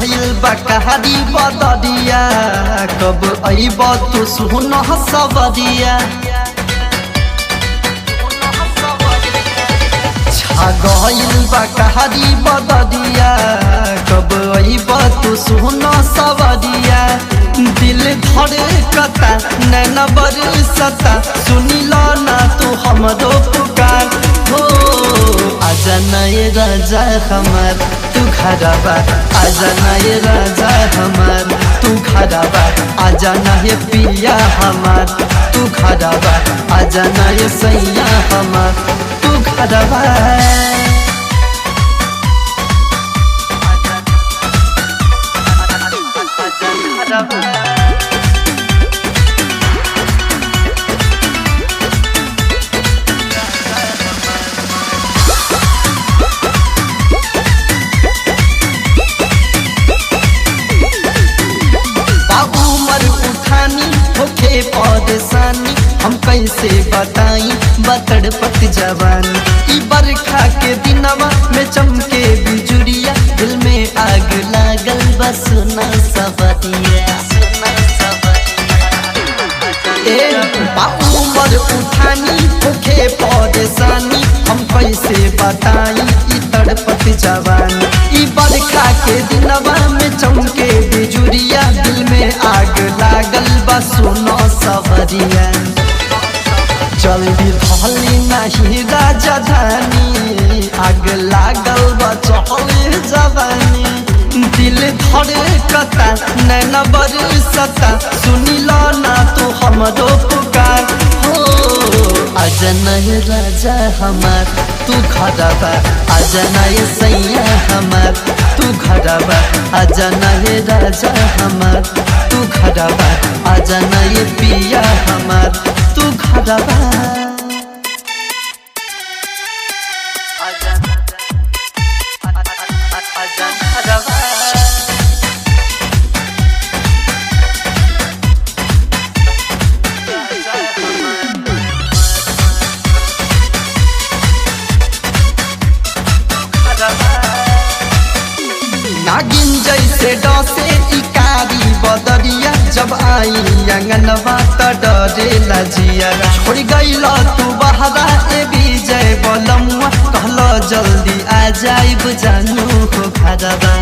गइल बा कहारी बदरिया कब अइब तू सुन सबरिया छा गइल बा कहारी बदरिया कब अइब तू सुन सबरिया दिल धड़कता नैन बरसता सुनिला ना तू हमरो पुकार हो आजा नए राजा हमार तू घरबा आजा नए राजा हमार तू घरबा आजा नए पिया हमार तू घरबा आजा नए सैया हमार तू घरबा होके परेशानी हम कैसे बताई बतड़ पक जवानी ई बरखा के दिनवा में चमके बिजुरिया दिल में आग लागल बस ना सबतिया उमर उठानी होके परेशानी हम कैसे बताई ई तड़पत जवानी ई बरखा के दिनवा में चमके बिजुरिया दिल में आग लागल बस सुनो सबरिया जल्दी धली नहीं राजधानी आग लागल बचल जवानी दिल धड़कता नैन बरसता सुनिला ना तू हमरो पुकार हो आजा नए राजा हमार तू घरबा आजा नए सैया हमार तू घरबा आजा नए राजा हमार तू घरबा आजा नए पिया हमार तू घरबा नागिन जैसे डसे इकारी बदरिया जब आई अंगनवा त डरेला जिया छोड़ गइल तू बहरा ए विजय बलमुआ कहल जल्दी आ जाइब जानू हो घरबा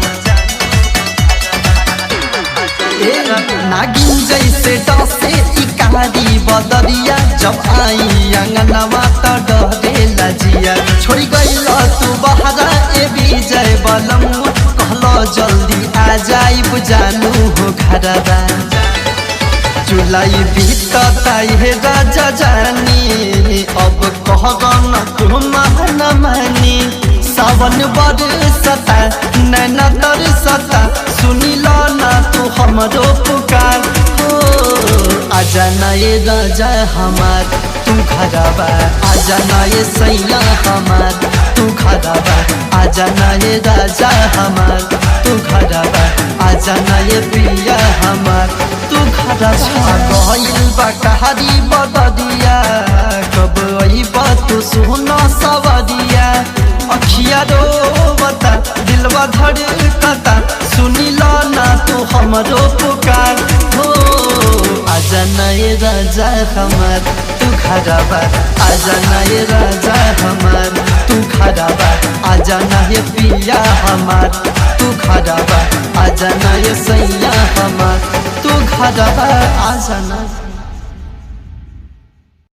नागिन जैसे डसे इकारी बदरिया जब आई अंगनवा त डरेला जिया छोड़ गइल तू बहरा ए विजय बलमुआ जल्दी आ जाइब जानू हो घरबा जुलाई बीतता हे राजा जानी अब कहगन तू महन मानी सावन बरसता नैन तरसता सुनिला ना तू हमरो पुकार हो आजा नए राजा हमार तू घरबा आजा नए सैया हमार तू घरबा आजा नए राजा हमार तू घरबा आजा नए पिया हमार तू घरबा गइल बा कहारी बदरिया कब अइब तू सुन सबरिया अखिया रोवता दिलवा धड़कता सुनिला ना तू हमरो पुकार हो आजा नए राजा हमार तू घरबा आजा नए राजा हमार तू घरबा आजा नए पिया हमार तू घरबा आजा नए सैया हमार तू घरबा आजा